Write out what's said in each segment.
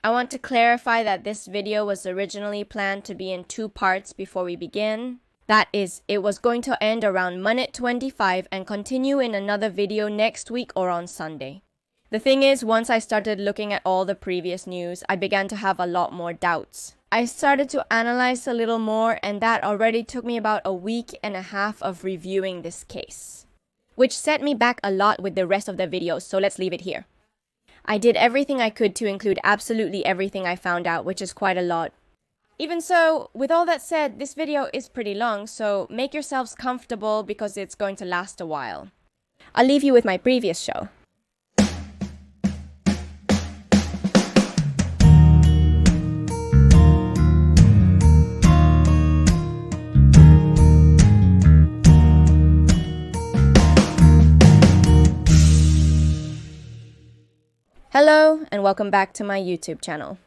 I want to clarify that this video was originally planned to be in 2 parts before we begin. That is, it was going to end around minute 25 and continue in another video next week or on Sunday. The thing is, once I started looking at all the previous news, I began to have a lot more doubts. I started to analyze a little more, and that already took me about a week and a half of reviewing this case, which set me back a lot with the rest of the videos, so let's leave it here. I did everything I could to include absolutely everything I found out, which is quite a lot. Even so, with all that said, this video is pretty long, so make yourselves comfortable because it's going to last a while. I'll leave you with my previous show. Hello, and welcome back to my YouTube channel.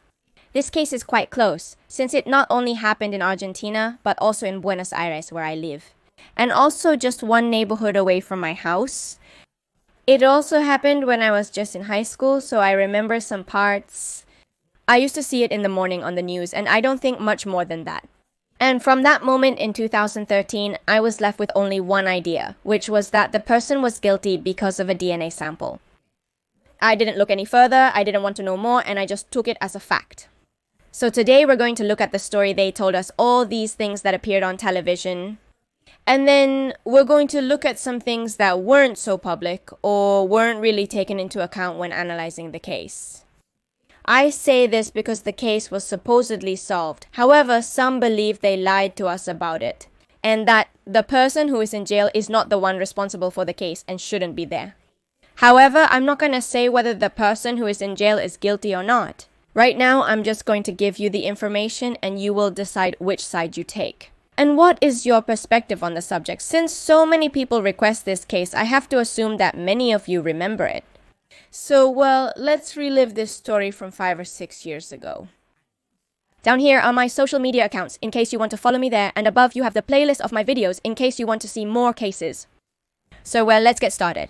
This case is quite close, since it not only happened in Argentina, but also in Buenos Aires, where I live, and also just one neighborhood away from my house. It also happened when I was just in high school, so I remember some parts. I used to see it in the morning on the news, and I don't think much more than that. And from that moment in 2013, I was left with only one idea, which was that the person was guilty because of a DNA sample. I didn't look any further, I didn't want to know more, and I just took it as a fact. So today we're going to look at the story they told us, all these things that appeared on television. And then we're going to look at some things that weren't so public or weren't really taken into account when analyzing the case. I say this because the case was supposedly solved. However, some believe they lied to us about it, and that the person who is in jail is not the one responsible for the case and shouldn't be there. However, I'm not going to say whether the person who is in jail is guilty or not. Right now, I'm just going to give you the information and you will decide which side you take. And what is your perspective on the subject? Since so many people request this case, I have to assume that many of you remember it. So, well, let's relive this story from 5 or 6 years ago. Down here are my social media accounts in case you want to follow me there, and above you have the playlist of my videos in case you want to see more cases. So, well, let's get started.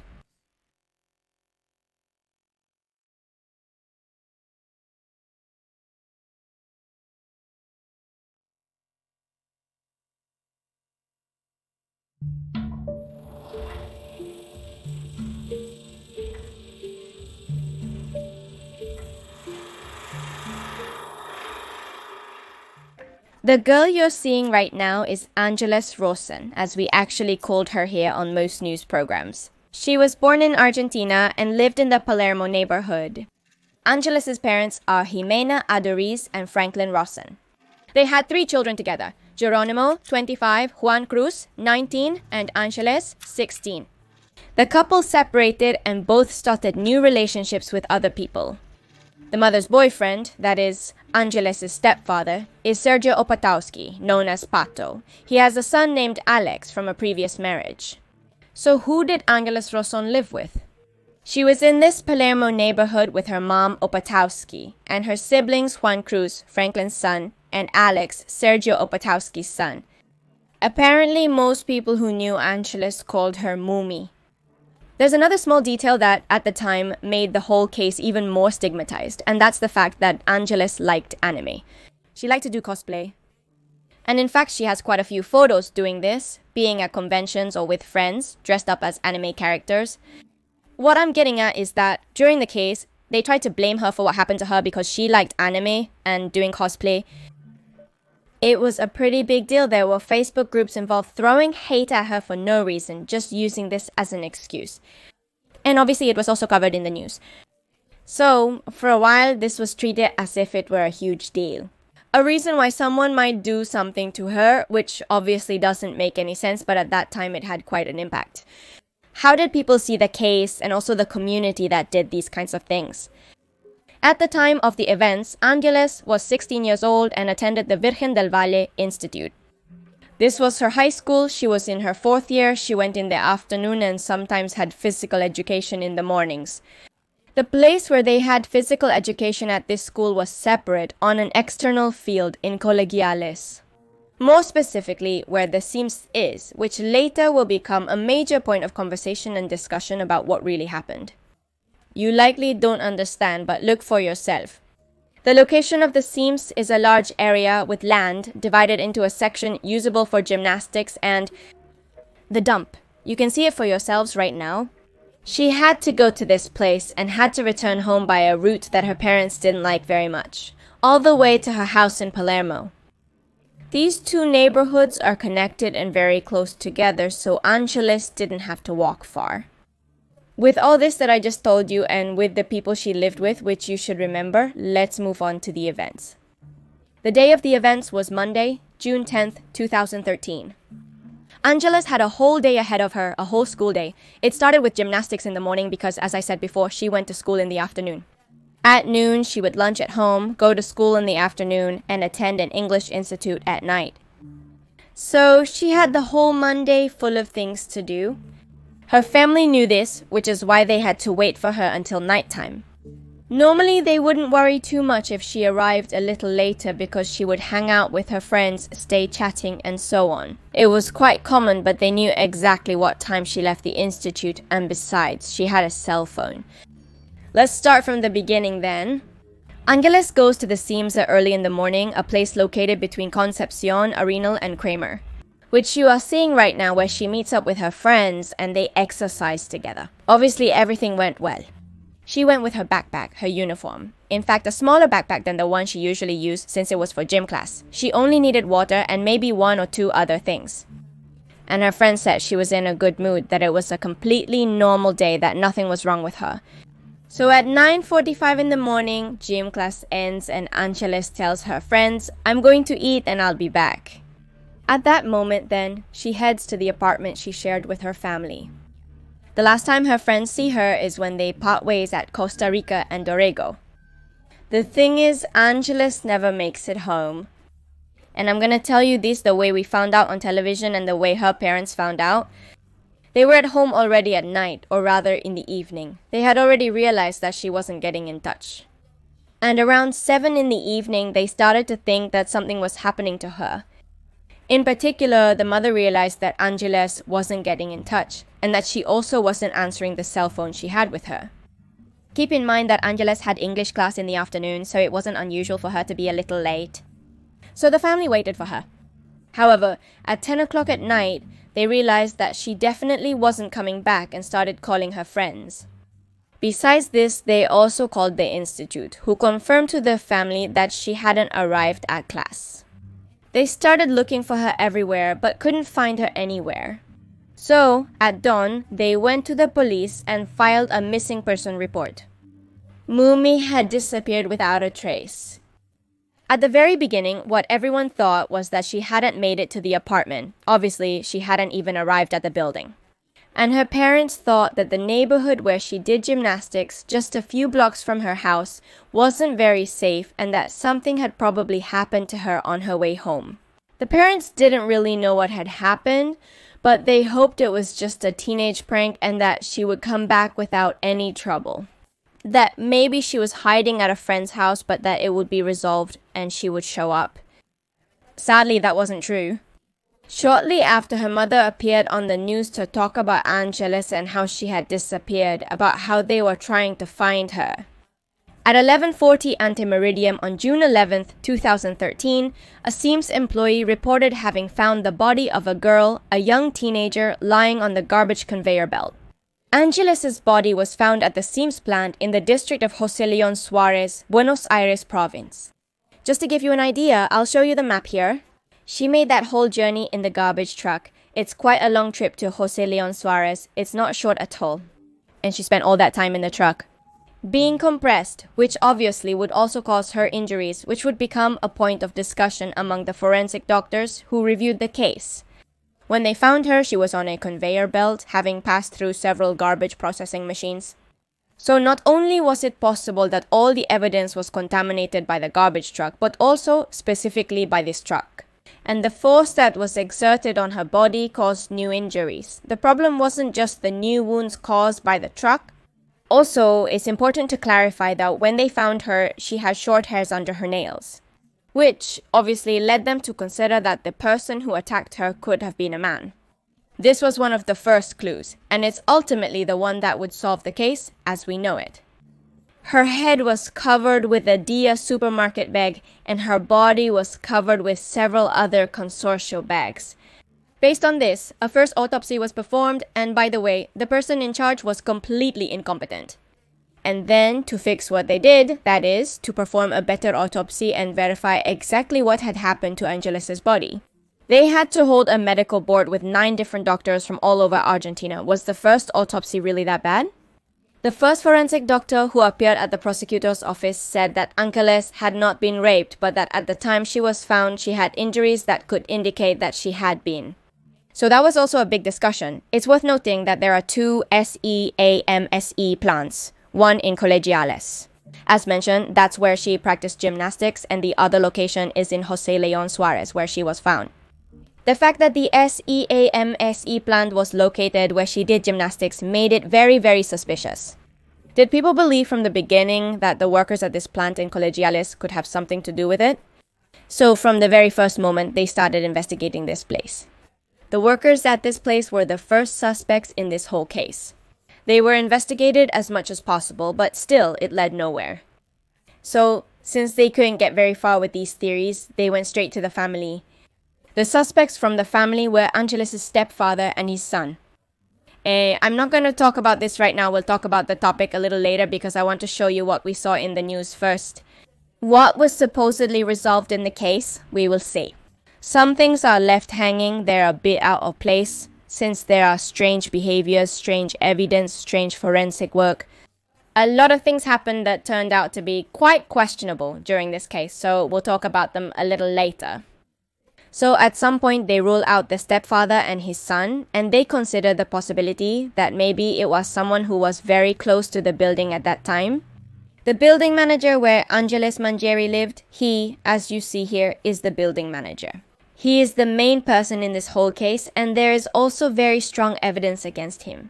The girl you're seeing right now is Ángeles Rawson, as we actually called her here on most news programs. She was born in Argentina and lived in the Palermo neighborhood. Ángeles' parents are Jimena Aduriz and Franklin Rawson. They had 3 children together: Geronimo, 25, Juan Cruz, 19, and Ángeles, 16. The couple separated and both started new relationships with other people. The mother's boyfriend, that is, Ángeles' stepfather, is Sergio Opatowski, known as Pato. He has a son named Alex from a previous marriage. So who did Ángeles Rawson live with? She was in this Palermo neighborhood with her mom, Opatowski, and her siblings Juan Cruz, Franklin's son, and Alex, Sergio Opatowski's son. Apparently, most people who knew Ángeles called her Mumi. There's another small detail that, at the time, made the whole case even more stigmatized, and that's the fact that Ángeles liked anime. She liked to do cosplay. And in fact, she has quite a few photos doing this, being at conventions or with friends, dressed up as anime characters. What I'm getting at is that, during the case, they tried to blame her for what happened to her because she liked anime and doing cosplay. It was a pretty big deal. There were Facebook groups involved throwing hate at her for no reason, just using this as an excuse. And obviously it was also covered in the news. So, for a while, this was treated as if it were a huge deal. A reason why someone might do something to her, which obviously doesn't make any sense, but at that time it had quite an impact. How did people see the case and also the community that did these kinds of things? At the time of the events, Ángeles was 16 years old and attended the Virgen del Valle Institute. This was her high school. She was in her 4th year. She went in the afternoon and sometimes had physical education in the mornings. The place where they had physical education at this school was separate on an external field in Colegiales. More specifically, where the Sims is, which later will become a major point of conversation and discussion about what really happened. You likely don't understand, but look for yourself. The location of the seams is a large area with land divided into a section usable for gymnastics and the dump. You can see it for yourselves right now. She had to go to this place and had to return home by a route that her parents didn't like very much, all the way to her house in Palermo. These two neighborhoods are connected and very close together, so Ángeles didn't have to walk far. With all this that I just told you and with the people she lived with, which you should remember, let's move on to the events. The day of the events was Monday, June 10th, 2013. Ángeles had a whole day ahead of her, a whole school day. It started with gymnastics in the morning because, as I said before, she went to school in the afternoon. At noon, she would lunch at home, go to school in the afternoon, and attend an English institute at night. So she had the whole Monday full of things to do. Her family knew this, which is why they had to wait for her until nighttime. Normally, they wouldn't worry too much if she arrived a little later because she would hang out with her friends, stay chatting, and so on. It was quite common, but they knew exactly what time she left the institute, and besides, she had a cell phone. Let's start from the beginning then. Ángeles goes to the Seams early in the morning, a place located between Concepcion, Arenal, and Kramer, which you are seeing right now, where she meets up with her friends and they exercise together. Obviously, everything went well. She went with her backpack, her uniform. In fact, a smaller backpack than the one she usually used since it was for gym class. She only needed water and maybe one or two other things. And her friend said she was in a good mood, that it was a completely normal day, that nothing was wrong with her. So at 9:45 in the morning, gym class ends and Ángeles tells her friends, "I'm going to eat and I'll be back." At that moment then, she heads to the apartment she shared with her family. The last time her friends see her is when they part ways at Costa Rica and Dorrego. The thing is, Ángeles never makes it home. And I'm gonna tell you this the way we found out on television and the way her parents found out. They were at home already at night, or rather in the evening. They had already realized that she wasn't getting in touch. And around 7 in the evening, they started to think that something was happening to her. In particular, the mother realized that Ángeles wasn't getting in touch, and that she also wasn't answering the cell phone she had with her. Keep in mind that Ángeles had English class in the afternoon, so it wasn't unusual for her to be a little late. So the family waited for her. However, at 10 o'clock at night, they realized that she definitely wasn't coming back and started calling her friends. Besides this, they also called the institute, who confirmed to the family that she hadn't arrived at class. They started looking for her everywhere, but couldn't find her anywhere. So, at dawn, they went to the police and filed a missing person report. Mumi had disappeared without a trace. At the very beginning, what everyone thought was that she hadn't made it to the apartment. Obviously, she hadn't even arrived at the building. And her parents thought that the neighborhood where she did gymnastics, just a few blocks from her house, wasn't very safe and that something had probably happened to her on her way home. The parents didn't really know what had happened, but they hoped it was just a teenage prank and that she would come back without any trouble. That maybe she was hiding at a friend's house, but that it would be resolved and she would show up. Sadly, that wasn't true. Shortly after, her mother appeared on the news to talk about Ángeles and how she had disappeared, about how they were trying to find her. At 11:40 ante-meridium on June 11th, 2013, a Seams employee reported having found the body of a girl, a young teenager, lying on the garbage conveyor belt. Ángeles' body was found at the Seams plant in the district of José León Suárez, Buenos Aires province. Just to give you an idea, I'll show you the map here. She made that whole journey in the garbage truck. It's quite a long trip to José León Suárez. It's not short at all. And she spent all that time in the truck. Being compressed, which obviously would also cause her injuries, which would become a point of discussion among the forensic doctors who reviewed the case. When they found her, she was on a conveyor belt, having passed through several garbage processing machines. So not only was it possible that all the evidence was contaminated by the garbage truck, but also specifically by this truck. And the force that was exerted on her body caused new injuries. The problem wasn't just the new wounds caused by the truck. Also, it's important to clarify that when they found her, she had short hairs under her nails, which obviously led them to consider that the person who attacked her could have been a man. This was one of the first clues, and it's ultimately the one that would solve the case as we know it. Her head was covered with a Dia supermarket bag, and her body was covered with several other consortial bags. Based on this, a first autopsy was performed, and by the way, the person in charge was completely incompetent. And then, to fix what they did, that is, to perform a better autopsy and verify exactly what had happened to Ángeles' body, they had to hold a medical board with 9 different doctors from all over Argentina. Was the first autopsy really that bad? The first forensic doctor who appeared at the prosecutor's office said that Ángeles had not been raped, but that at the time she was found, she had injuries that could indicate that she had been. So that was also a big discussion. It's worth noting that there are 2 SEAMSE plants, one in Colegiales. As mentioned, that's where she practiced gymnastics, and the other location is in Jose Leon Suarez, where she was found. The fact that the SEAMSE plant was located where she did gymnastics made it very, very suspicious. Did people believe from the beginning that the workers at this plant in Colegiales could have something to do with it? So from the very first moment, they started investigating this place. The workers at this place were the first suspects in this whole case. They were investigated as much as possible, but still, it led nowhere. So, since they couldn't get very far with these theories, they went straight to the family. The suspects from the family were Ángeles' stepfather and his son. I'm not going to talk about this right now. We'll talk about the topic a little later because I want to show you what we saw in the news first. What was supposedly resolved in the case, we will see. Some things are left hanging, they're a bit out of place, since there are strange behaviors, strange evidence, strange forensic work. A lot of things happened that turned out to be quite questionable during this case, so we'll talk about them a little later. So at some point they rule out the stepfather and his son, and they consider the possibility that maybe it was someone who was very close to the building at that time. The building manager where Ángeles Mangieri lived, he, as you see here, is the building manager. He is the main person in this whole case, and there is also very strong evidence against him.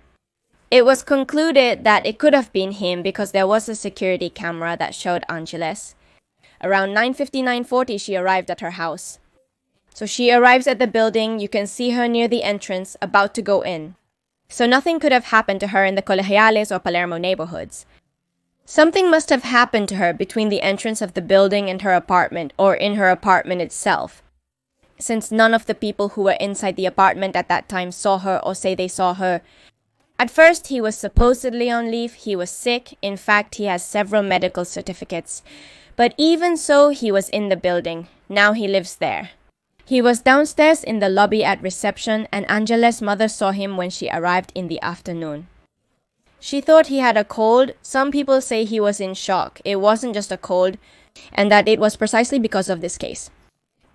It was concluded that it could have been him because there was a security camera that showed Ángeles. Around 9:50-9:40 she arrived at her house. So she arrives at the building, you can see her near the entrance, about to go in. So nothing could have happened to her in the Colegiales or Palermo neighborhoods. Something must have happened to her between the entrance of the building and her apartment, or in her apartment itself, since none of the people who were inside the apartment at that time saw her or say they saw her. At first, he was supposedly on leave, he was sick, in fact, he has several medical certificates. But even so, he was in the building, now he lives there. He was downstairs in the lobby at reception, and Ángeles' mother saw him when she arrived in the afternoon. She thought he had a cold. Some people say he was in shock. It wasn't just a cold, and that it was precisely because of this case.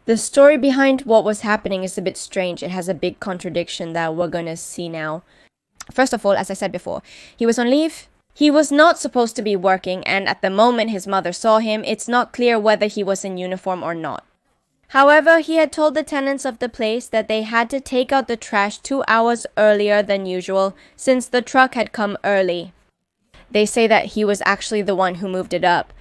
The story behind what was happening is a bit strange. It has a big contradiction that we're gonna see now. First of all, as I said before, he was on leave. He was not supposed to be working, and at the moment his mother saw him, it's not clear whether he was in uniform or not. However, he had told the tenants of the place that they had to take out the trash 2 hours earlier than usual since the truck had come early. They say that he was actually the one who moved it up.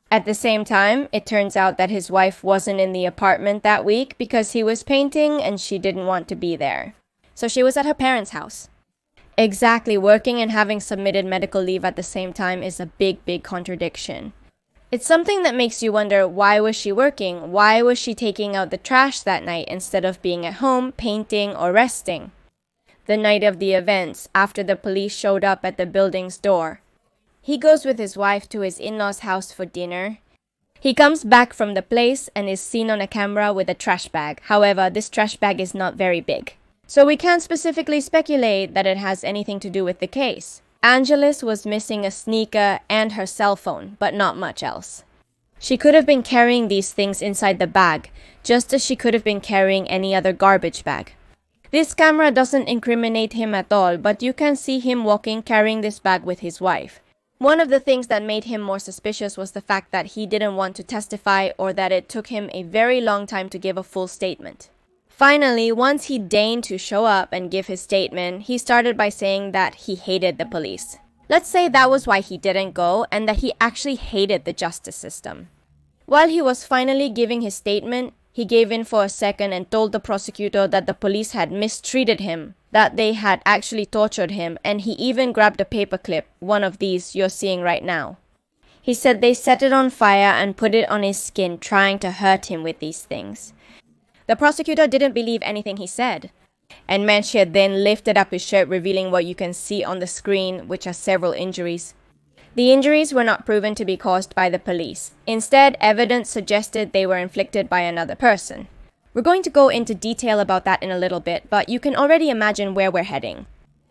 At the same time, it turns out that his wife wasn't in the apartment that week because he was painting and she didn't want to be there. So she was at her parents' house. Exactly, working and having submitted medical leave at the same time is a big, big contradiction. It's something that makes you wonder, why was she working? Why was she taking out the trash that night instead of being at home, painting, or resting? The night of the events, after the police showed up at the building's door. He goes with his wife to his in-laws' house for dinner. He comes back from the place and is seen on a camera with a trash bag. However, this trash bag is not very big. So we can't specifically speculate that it has anything to do with the case. Ángeles was missing a sneaker and her cell phone, but not much else. She could have been carrying these things inside the bag, just as she could have been carrying any other garbage bag. This camera doesn't incriminate him at all, but you can see him walking carrying this bag with his wife. One of the things that made him more suspicious was the fact that he didn't want to testify or that it took him a very long time to give a full statement. Finally, once he deigned to show up and give his statement, he started by saying that he hated the police. Let's say that was why he didn't go and that he actually hated the justice system. While he was finally giving his statement, he gave in for a second and told the prosecutor that the police had mistreated him, that they had actually tortured him, and he even grabbed a paperclip, one of these you're seeing right now. He said they set it on fire and put it on his skin, trying to hurt him with these things. The prosecutor didn't believe anything he said, and Menchia then lifted up his shirt, revealing what you can see on the screen, which are several injuries. The injuries were not proven to be caused by the police. Instead, evidence suggested they were inflicted by another person. We're going to go into detail about that in a little bit, but you can already imagine where we're heading.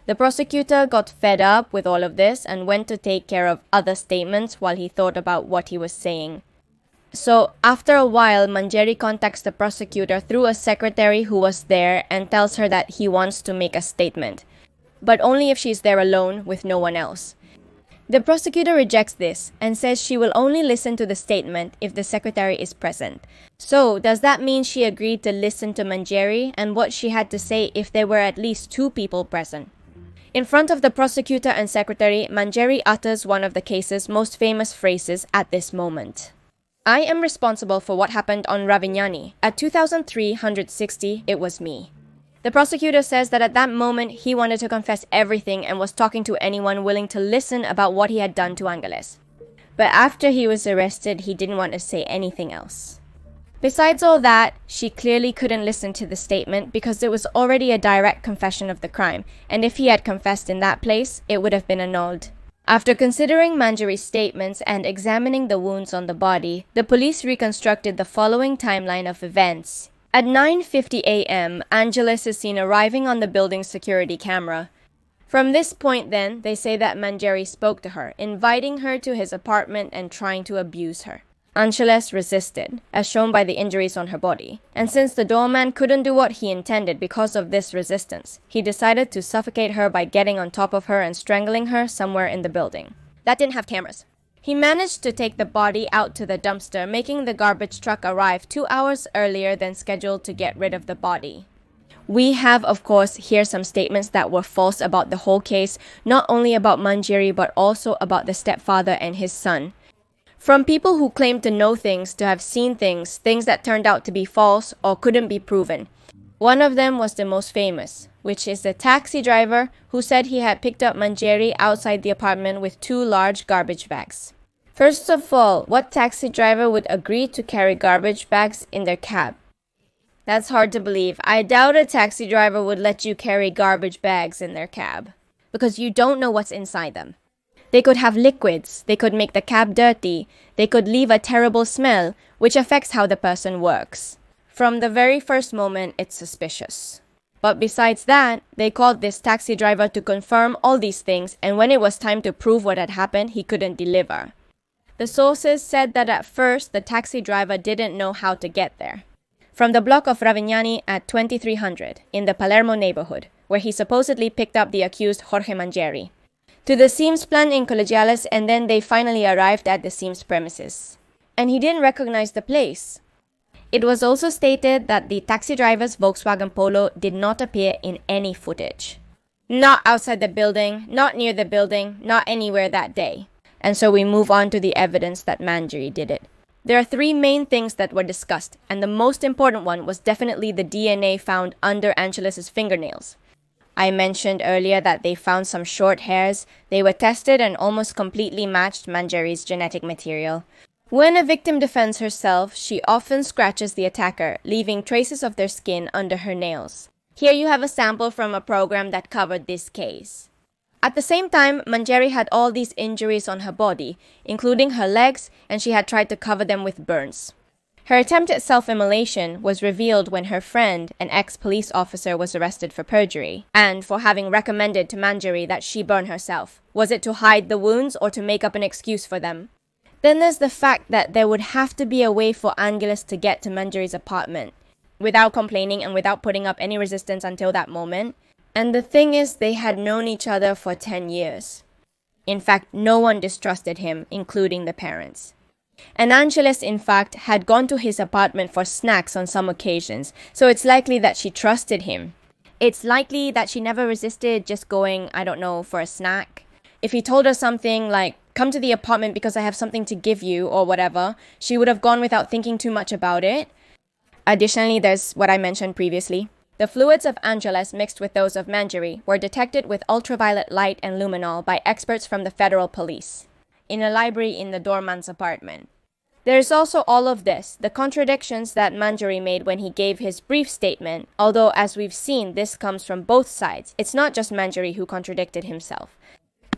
The prosecutor got fed up with all of this and went to take care of other statements while he thought about what he was saying. So, after a while, Manjeri contacts the prosecutor through a secretary who was there and tells her that he wants to make a statement, but only if she's there alone with no one else. The prosecutor rejects this and says she will only listen to the statement if the secretary is present. So, does that mean she agreed to listen to Manjeri and what she had to say if there were at least 2 people present? In front of the prosecutor and secretary, Manjeri utters one of the case's most famous phrases at this moment. I am responsible for what happened on Ravignani. At 2360, it was me. The prosecutor says that at that moment, he wanted to confess everything and was talking to anyone willing to listen about what he had done to Ángeles. But after he was arrested, he didn't want to say anything else. Besides all that, she clearly couldn't listen to the statement because it was already a direct confession of the crime, and if he had confessed in that place, it would have been annulled. After considering Manjeri's statements and examining the wounds on the body, the police reconstructed the following timeline of events. At 9:50 a.m., Ángeles is seen arriving on the building's security camera. From this point then, they say that Manjeri spoke to her, inviting her to his apartment and trying to abuse her. Ángeles resisted, as shown by the injuries on her body, and since the doorman couldn't do what he intended because of this resistance, he decided to suffocate her by getting on top of her and strangling her somewhere in the building. That didn't have cameras. He managed to take the body out to the dumpster, making the garbage truck arrive 2 hours earlier than scheduled to get rid of the body. We have, of course, here some statements that were false about the whole case, not only about Manjeri but also about the stepfather and his son. From people who claimed to know things, to have seen things that turned out to be false or couldn't be proven. One of them was the most famous, which is the taxi driver who said he had picked up Manjeri outside the apartment with 2 large garbage bags. First of all, what taxi driver would agree to carry garbage bags in their cab? That's hard to believe. I doubt a taxi driver would let you carry garbage bags in their cab, because you don't know what's inside them. They could have liquids, they could make the cab dirty, they could leave a terrible smell, which affects how the person works. From the very first moment, it's suspicious. But besides that, they called this taxi driver to confirm all these things, and when it was time to prove what had happened, he couldn't deliver. The sources said that at first, the taxi driver didn't know how to get there. From the block of Ravignani at 2300, in the Palermo neighborhood, where he supposedly picked up the accused Jorge Manjeri, to the Sims plant in Collegiales, and then they finally arrived at the Sims premises. And he didn't recognize the place. It was also stated that the taxi driver's Volkswagen Polo did not appear in any footage. Not outside the building, not near the building, not anywhere that day. And so we move on to the evidence that Manjeri did it. There are 3 main things that were discussed, and the most important one was definitely the DNA found under Ángeles' fingernails. I mentioned earlier that they found some short hairs. They were tested and almost completely matched Manjeri's genetic material. When a victim defends herself, she often scratches the attacker, leaving traces of their skin under her nails. Here you have a sample from a program that covered this case. At the same time, Manjeri had all these injuries on her body, including her legs, and she had tried to cover them with burns. Her attempt at self-immolation was revealed when her friend, an ex-police officer, was arrested for perjury, and for having recommended to Manjeri that she burn herself. Was it to hide the wounds or to make up an excuse for them? Then there's the fact that there would have to be a way for Ángeles to get to Manjeri's apartment, without complaining and without putting up any resistance until that moment. And the thing is, they had known each other for 10 years. In fact, no one distrusted him, including the parents. And Ángeles, in fact, had gone to his apartment for snacks on some occasions, so it's likely that she trusted him. It's likely that she never resisted just going, I don't know, for a snack. If he told her something like, come to the apartment because I have something to give you, or whatever, she would have gone without thinking too much about it. Additionally, there's what I mentioned previously. The fluids of Ángeles mixed with those of Manjeri were detected with ultraviolet light and luminol by experts from the federal police. in a library in the doorman's apartment. There's also all of this, the contradictions that Manjari made when he gave his brief statement, although as we've seen, this comes from both sides. It's not just Manjari who contradicted himself.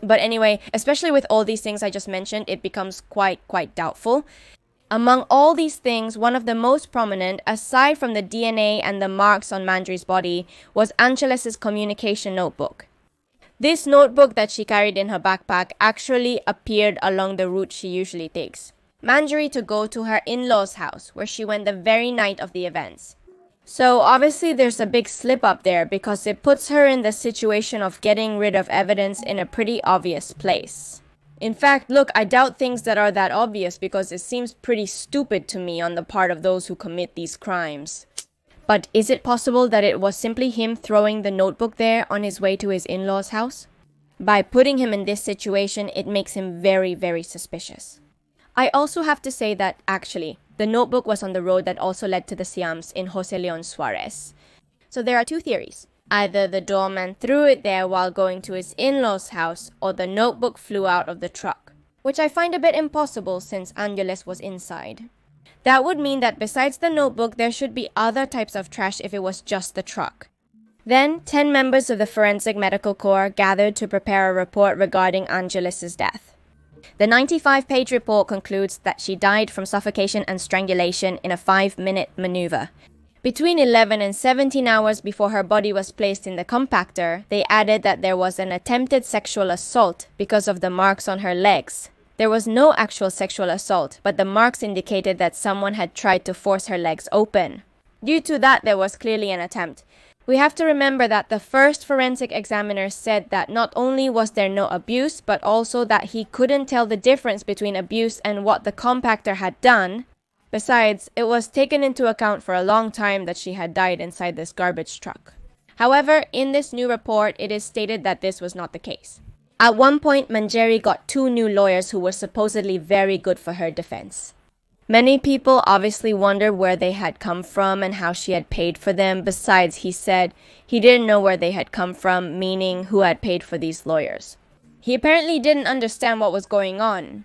But anyway, especially with all these things I just mentioned, it becomes quite doubtful. Among all these things, one of the most prominent, aside from the DNA and the marks on Manjari's body, was Ángeles' communication notebook. This notebook that she carried in her backpack actually appeared along the route she usually takes. Manjari to go to her in-laws' house, where she went the very night of the events. So obviously there's a big slip up there because it puts her in the situation of getting rid of evidence in a pretty obvious place. In fact, look, I doubt things that are that obvious because it seems pretty stupid to me on the part of those who commit these crimes. But is it possible that it was simply him throwing the notebook there on his way to his in-laws' house? By putting him in this situation, it makes him very suspicious. I also have to say that, actually, the notebook was on the road that also led to the Siams in Jose Leon Suarez. So there are two theories. Either the doorman threw it there while going to his in-laws' house, or the notebook flew out of the truck, which I find a bit impossible since Ángeles was inside. That would mean that besides the notebook, there should be other types of trash if it was just the truck. Then, 10 members of the Forensic Medical Corps gathered to prepare a report regarding Ángeles' death. The 95-page report concludes that she died from suffocation and strangulation in a 5-minute maneuver. Between 11 and 17 hours before her body was placed in the compactor, they added that there was an attempted sexual assault because of the marks on her legs. There was no actual sexual assault, but the marks indicated that someone had tried to force her legs open. Due to that, there was clearly an attempt. We have to remember that the first forensic examiner said that not only was there no abuse, but also that he couldn't tell the difference between abuse and what the compactor had done. Besides, it was taken into account for a long time that she had died inside this garbage truck. However, in this new report, it is stated that this was not the case. At one point, Manjari got 2 new lawyers who were supposedly very good for her defense. Many people obviously wondered where they had come from and how she had paid for them. Besides, he said he didn't know where they had come from, meaning who had paid for these lawyers. He apparently didn't understand what was going on.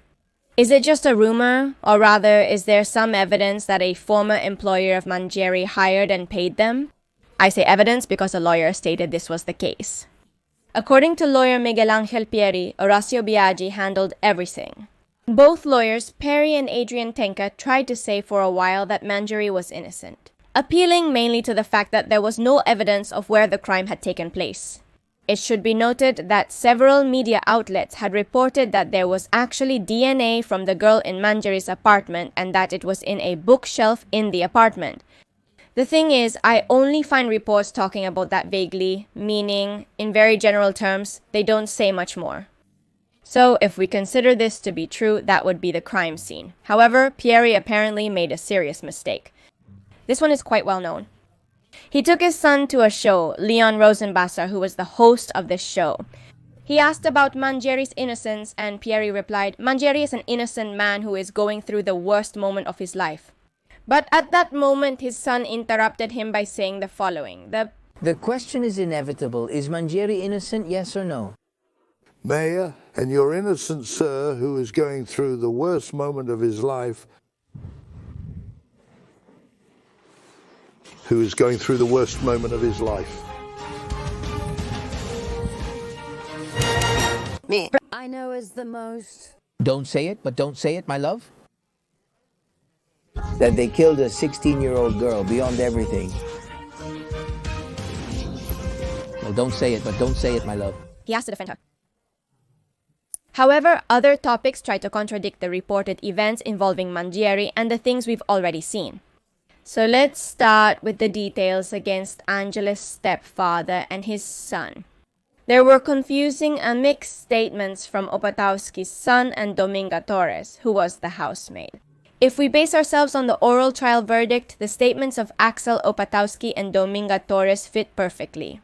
Is it just a rumor? Or rather, is there some evidence that a former employer of Manjari hired and paid them? I say evidence because a lawyer stated this was the case. According to lawyer Miguel Ángel Pieri, Horacio Biaggi handled everything. Both lawyers, Perry and Adrian Tenka, tried to say for a while that Manjari was innocent, appealing mainly to the fact that there was no evidence of where the crime had taken place. It should be noted that several media outlets had reported that there was actually DNA from the girl in Manjari's apartment and that it was in a bookshelf in the apartment. The thing is, I only find reports talking about that vaguely, meaning, in very general terms, they don't say much more. So, if we consider this to be true, that would be the crime scene. However, Pieri apparently made a serious mistake. This one is quite well known. He took his son to a show, Leon Rosenbasser, who was the host of this show. He asked about Manjari's innocence, and Pieri replied, "Manjari is an innocent man who is going through the worst moment of his life." But at that moment, his son interrupted him by saying the following, The question is inevitable. Is Manjari innocent, yes or no? Mayor, and your innocent sir, who is going through the worst moment of his life, Me. I know is the most. Don't say it, but don't say it, my love. That they killed a 16-year-old girl beyond everything. Well, don't say it, but don't say it, my love. He has to defend her. However, other topics try to contradict the reported events involving Manjari and the things we've already seen. So let's start with the details against Ángeles' stepfather and his son. There were confusing and mixed statements from Opatowski's son and Dominga Torres, who was the housemaid. If we base ourselves on the oral trial verdict, the statements of Axel Opatowski and Dominga Torres fit perfectly.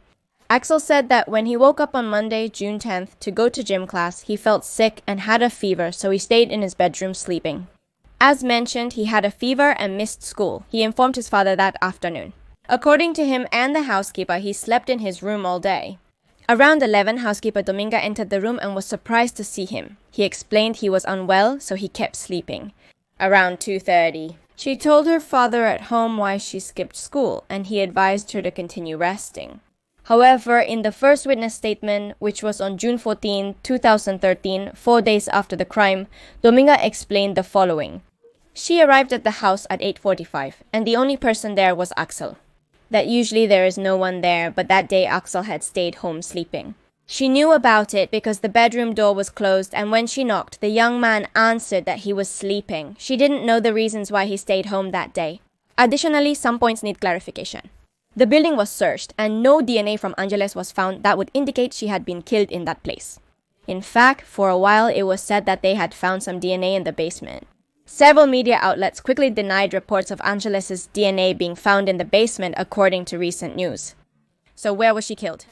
Axel said that when he woke up on Monday, June 10th, to go to gym class, he felt sick and had a fever, so he stayed in his bedroom sleeping. As mentioned, he had a fever and missed school. He informed his father that afternoon. According to him and the housekeeper, he slept in his room all day. Around 11, housekeeper Dominga entered the room and was surprised to see him. He explained he was unwell, so he kept sleeping. Around 2:30, she told her father at home why she skipped school, and he advised her to continue resting. However, in the first witness statement, which was on June 14, 2013, 4 days after the crime, Dominga explained the following. She arrived at the house at 8:45, and the only person there was Axel. That usually there is no one there, but that day Axel had stayed home sleeping. She knew about it because the bedroom door was closed, and when she knocked, the young man answered that he was sleeping. She didn't know the reasons why he stayed home that day. Additionally, some points need clarification. The building was searched, and no DNA from Ángeles was found that would indicate she had been killed in that place. In fact, for a while it was said that they had found some DNA in the basement. Several media outlets quickly denied reports of Ángeles' DNA being found in the basement according to recent news. So where was she killed?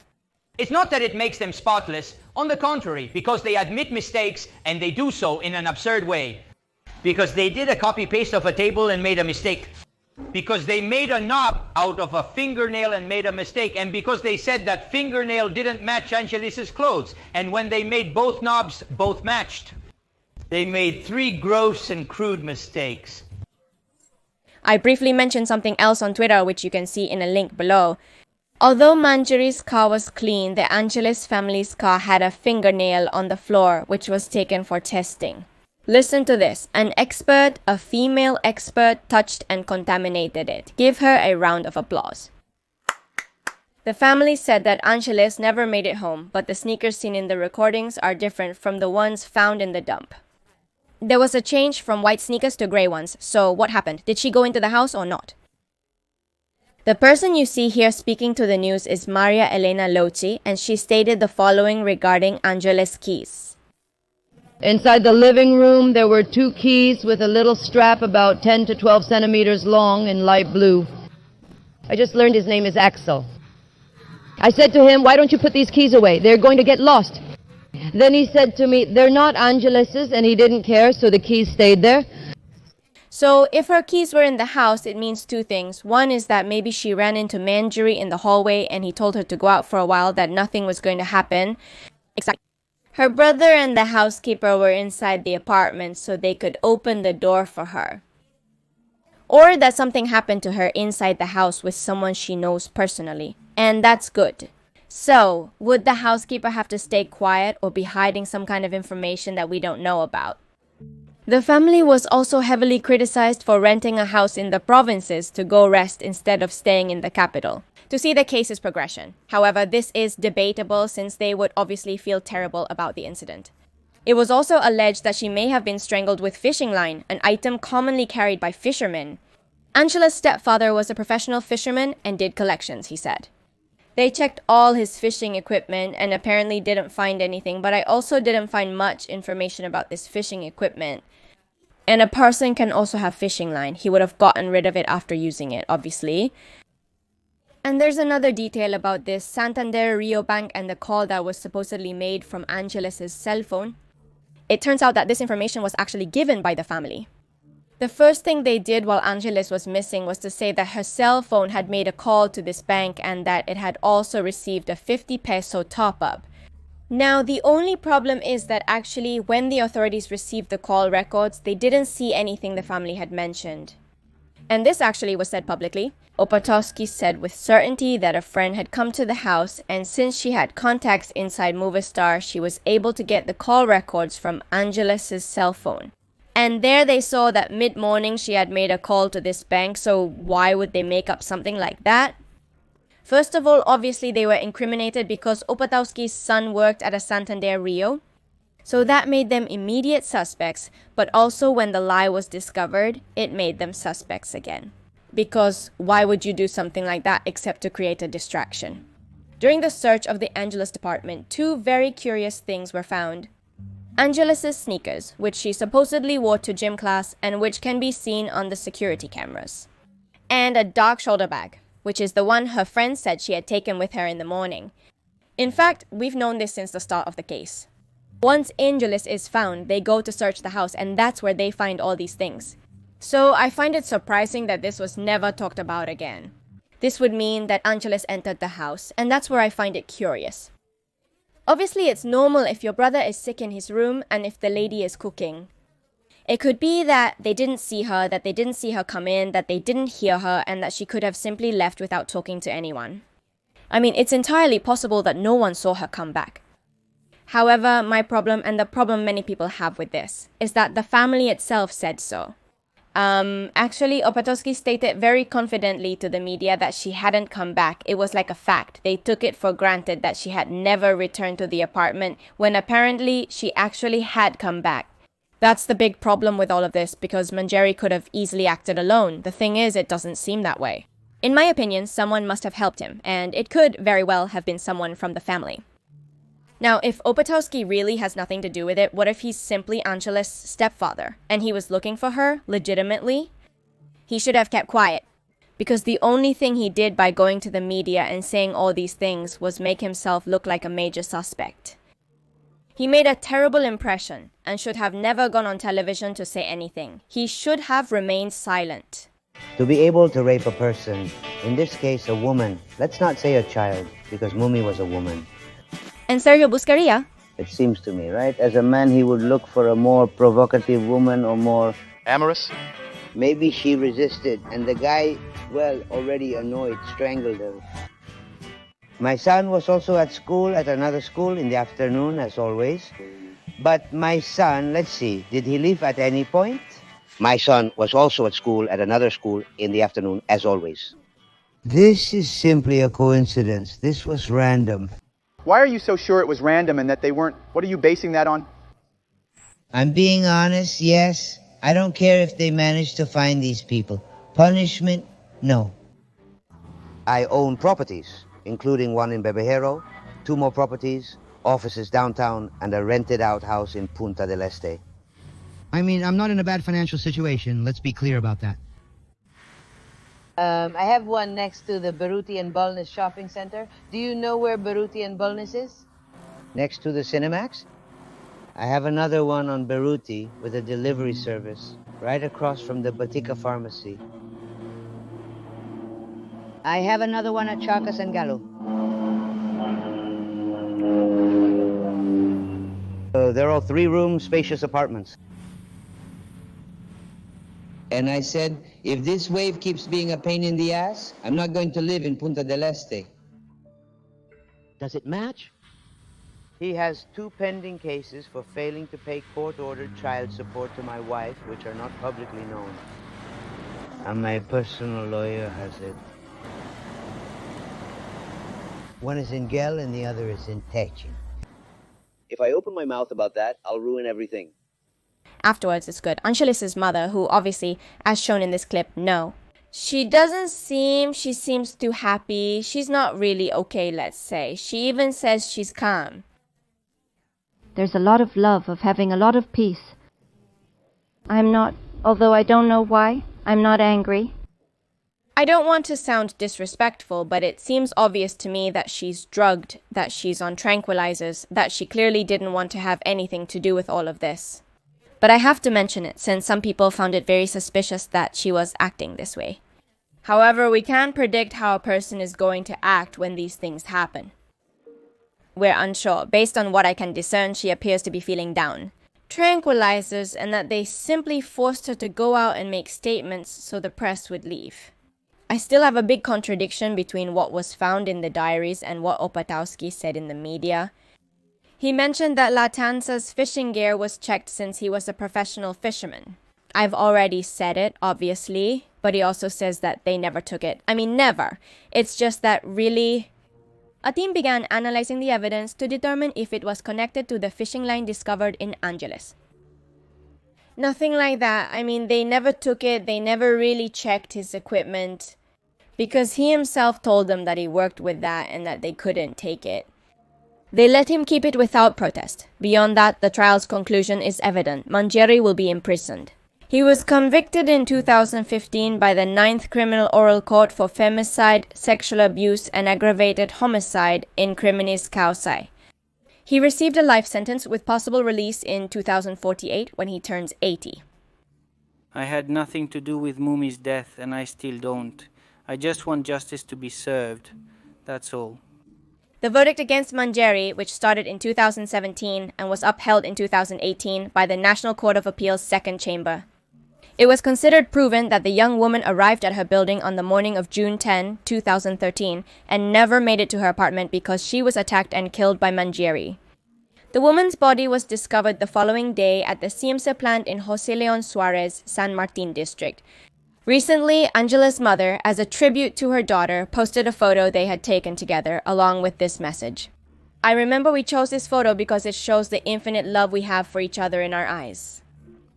It's not that it makes them spotless. On the contrary, because they admit mistakes and they do so in an absurd way. Because they did a copy-paste of a table and made a mistake. Because they made a knob out of a fingernail and made a mistake. And because they said that fingernail didn't match Ángeles' clothes. And when they made both knobs, both matched. They made 3 gross and crude mistakes. I briefly mentioned something else on Twitter, which you can see in a link below. Although Manjari's car was clean, the Ángeles family's car had a fingernail on the floor, which was taken for testing. Listen to this. An expert, a female expert, touched and contaminated it. Give her a round of applause. The family said that Ángeles never made it home, but the sneakers seen in the recordings are different from the ones found in the dump. There was a change from white sneakers to grey ones, so what happened? Did she go into the house or not? The person you see here speaking to the news is Maria Elena Loci, and she stated the following regarding Ángeles' keys. Inside the living room, there were 2 keys with a little strap about 10 to 12 centimeters long in light blue. I just learned his name is Axel. I said to him, why don't you put these keys away? They're going to get lost. Then he said to me, they're not Ángeles', and he didn't care, so the keys stayed there. So if her keys were in the house, it means 2 things. One is that maybe she ran into Manjari in the hallway and he told her to go out for a while, that nothing was going to happen. Exactly. Her brother and the housekeeper were inside the apartment so they could open the door for her. Or that something happened to her inside the house with someone she knows personally. And that's good. So, would the housekeeper have to stay quiet or be hiding some kind of information that we don't know about? The family was also heavily criticized for renting a house in the provinces to go rest instead of staying in the capital, to see the case's progression. However, this is debatable since they would obviously feel terrible about the incident. It was also alleged that she may have been strangled with fishing line, an item commonly carried by fishermen. Ángeles' stepfather was a professional fisherman and did collections, he said. They checked all his fishing equipment and apparently didn't find anything, but I also didn't find much information about this fishing equipment. And a person can also have fishing line. He would have gotten rid of it after using it, obviously. And there's another detail about this Santander Rio Bank and the call that was supposedly made from Ángeles' cell phone. It turns out that this information was actually given by the family. The first thing they did while Ángeles was missing was to say that her cell phone had made a call to this bank and that it had also received a 50 peso top-up. Now, the only problem is that actually when the authorities received the call records, they didn't see anything the family had mentioned. And this actually was said publicly. Opatowski said with certainty that a friend had come to the house, and since she had contacts inside Movistar, she was able to get the call records from Ángeles' cell phone. And there they saw that mid-morning she had made a call to this bank, so why would they make up something like that? First of all, obviously they were incriminated because Opatowski's son worked at a Santander Rio. So that made them immediate suspects, but also when the lie was discovered, it made them suspects again. Because why would you do something like that except to create a distraction? During the search of the Ángeles department, 2 very curious things were found. Ángeles' sneakers, which she supposedly wore to gym class and which can be seen on the security cameras. And a dark shoulder bag, which is the one her friend said she had taken with her in the morning. In fact, we've known this since the start of the case. Once Ángeles is found, they go to search the house and that's where they find all these things. So I find it surprising that this was never talked about again. This would mean that Ángeles entered the house, and that's where I find it curious. Obviously, it's normal if your brother is sick in his room and if the lady is cooking. It could be that they didn't see her, that they didn't see her come in, that they didn't hear her, and that she could have simply left without talking to anyone. I mean, it's entirely possible that no one saw her come back. However, my problem, and the problem many people have with this, is that the family itself said so. Actually, Opatowski stated very confidently to the media that she hadn't come back. It was like a fact. They took it for granted that she had never returned to the apartment, when apparently she actually had come back. That's the big problem with all of this, because Manjeri could have easily acted alone. The thing is, it doesn't seem that way. In my opinion, someone must have helped him, and it could very well have been someone from the family. Now, if Opatowski really has nothing to do with it, what if he's simply Angeles' stepfather, and he was looking for her, legitimately? He should have kept quiet, because the only thing he did by going to the media and saying all these things was make himself look like a major suspect. He made a terrible impression, and should have never gone on television to say anything. He should have remained silent. To be able to rape a person, in this case a woman, let's not say a child, because Mumi was a woman. And Sergio Buscaria? It seems to me, right? As a man, he would look for a more provocative woman or more... amorous? Maybe she resisted, and the guy, well, already annoyed, strangled her. My son was also at school, at another school in the afternoon, as always. But my son, let's see, did he leave at any point? My son was also at school, at another school, in the afternoon, as always. This is simply a coincidence. This was random. Why are you so sure it was random and that they weren't... What are you basing that on? I'm being honest, yes. I don't care if they managed to find these people. Punishment, no. I own properties, including one in Bebejero, 2 more properties, offices downtown, and a rented-out house in Punta del Este. I mean, I'm not in a bad financial situation. Let's be clear about that. I have one next to the Baruti and Bulnes shopping center. Do you know where Baruti and Bulnes is? Next to the Cinemax? I have another one on Baruti with a delivery service, right across from the Batika pharmacy. I have another one at Chakas and Galo. They're all 3-room, spacious apartments. And I said, if this wave keeps being a pain in the ass, I'm not going to live in Punta del Este. Does it match? He has 2 pending cases for failing to pay court-ordered child support to my wife, which are not publicly known. And my personal lawyer has it. One is in Gel and the other is in Techin. If I open my mouth about that, I'll ruin everything. Afterwards, it's good. Angeles' mother, who obviously, as shown in this clip, no. She seems too happy. She's not really okay, let's say. She even says she's calm. There's a lot of love, of having a lot of peace. I'm not, although I don't know why, I'm not angry. I don't want to sound disrespectful, but it seems obvious to me that she's drugged, that she's on tranquilizers, that she clearly didn't want to have anything to do with all of this. But I have to mention it, since some people found it very suspicious that she was acting this way. However, we can't predict how a person is going to act when these things happen. We're unsure. Based on what I can discern, she appears to be feeling down. Tranquilizers, and that they simply forced her to go out and make statements so the press would leave. I still have a big contradiction between what was found in the diaries and what Opatowski said in the media. He mentioned that Latanza's fishing gear was checked since he was a professional fisherman. I've already said it, obviously, but he also says that they never took it. I mean, never. It's just that really... A team began analyzing the evidence to determine if it was connected to the fishing line discovered in Angeles. Nothing like that. I mean, they never took it. They never really checked his equipment, because he himself told them that he worked with that and that they couldn't take it. They let him keep it without protest. Beyond that, the trial's conclusion is evident. Manjeri will be imprisoned. He was convicted in 2015 by the 9th Criminal Oral Court for femicide, sexual abuse, and aggravated homicide in criminis causae. He received a life sentence with possible release in 2048 when he turns 80. I had nothing to do with Mumi's death, and I still don't. I just want justice to be served. That's all. The verdict against Manjeri, which started in 2017 and was upheld in 2018 by the National Court of Appeal's Second Chamber. It was considered proven that the young woman arrived at her building on the morning of June 10, 2013, and never made it to her apartment because she was attacked and killed by Manjeri. The woman's body was discovered the following day at the Siemsa plant in Jose Leon Suarez, San Martin district. Recently, Angela's mother, as a tribute to her daughter, posted a photo they had taken together, along with this message. I remember we chose this photo because it shows the infinite love we have for each other in our eyes.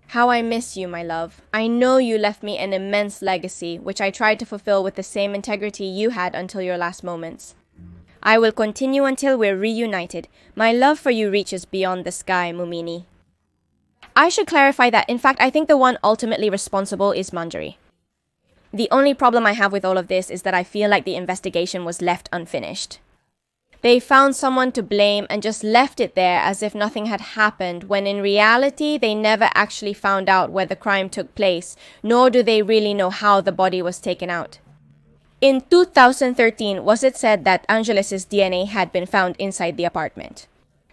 How I miss you, my love. I know you left me an immense legacy, which I tried to fulfill with the same integrity you had until your last moments. I will continue until we're reunited. My love for you reaches beyond the sky, Mumini. I should clarify that, in fact, I think the one ultimately responsible is Manjeri. The only problem I have with all of this is that I feel like the investigation was left unfinished. They found someone to blame and just left it there as if nothing had happened, when in reality they never actually found out where the crime took place, nor do they really know how the body was taken out. In 2013 was it said that Ángeles' DNA had been found inside the apartment.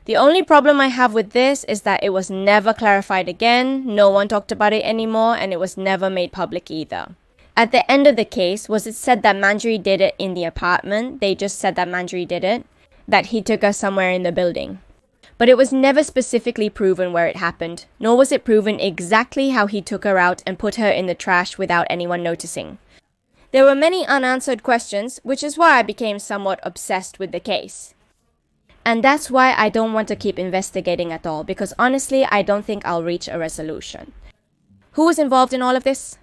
The only problem I have with this is that it was never clarified again, no one talked about it anymore, and it was never made public either. At the end of the case, was it said that Manjeri did it in the apartment? They just said that Manjeri did it, that he took her somewhere in the building. But it was never specifically proven where it happened, nor was it proven exactly how he took her out and put her in the trash without anyone noticing. There were many unanswered questions, which is why I became somewhat obsessed with the case. And that's why I don't want to keep investigating at all, because honestly, I don't think I'll reach a resolution. Who was involved in all of this?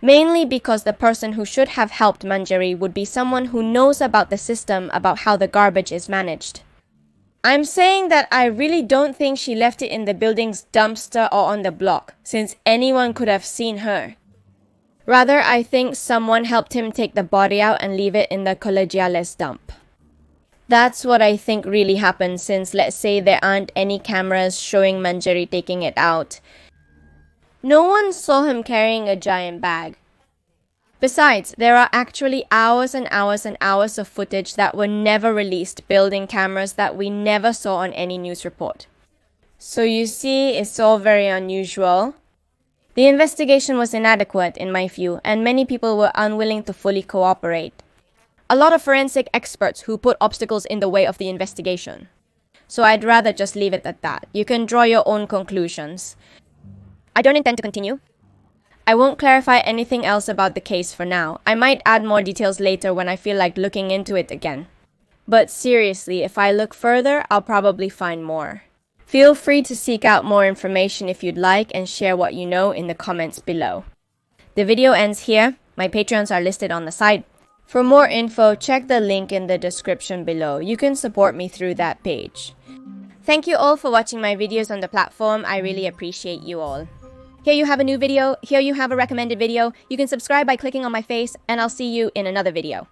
Mainly because the person who should have helped Manjeri would be someone who knows about the system, about how the garbage is managed. I'm saying that I really don't think she left it in the building's dumpster or on the block, since anyone could have seen her. Rather, I think someone helped him take the body out and leave it in the Colegiales dump. That's what I think really happened, since let's say there aren't any cameras showing Manjeri taking it out. No one saw him carrying a giant bag. Besides, there are actually hours and hours and hours of footage that were never released, building cameras that we never saw on any news report. So you see, it's all very unusual. The investigation was inadequate in my view, and many people were unwilling to fully cooperate. A lot of forensic experts who put obstacles in the way of the investigation. So I'd rather just leave it at that. You can draw your own conclusions. I don't intend to continue. I won't clarify anything else about the case for now. I might add more details later when I feel like looking into it again. But seriously, if I look further, I'll probably find more. Feel free to seek out more information if you'd like and share what you know in the comments below. The video ends here. My Patreons are listed on the side. For more info, check the link in the description below. You can support me through that page. Thank you all for watching my videos on the platform. I really appreciate you all. Here you have a new video. Here you have a recommended video. You can subscribe by clicking on my face, and I'll see you in another video.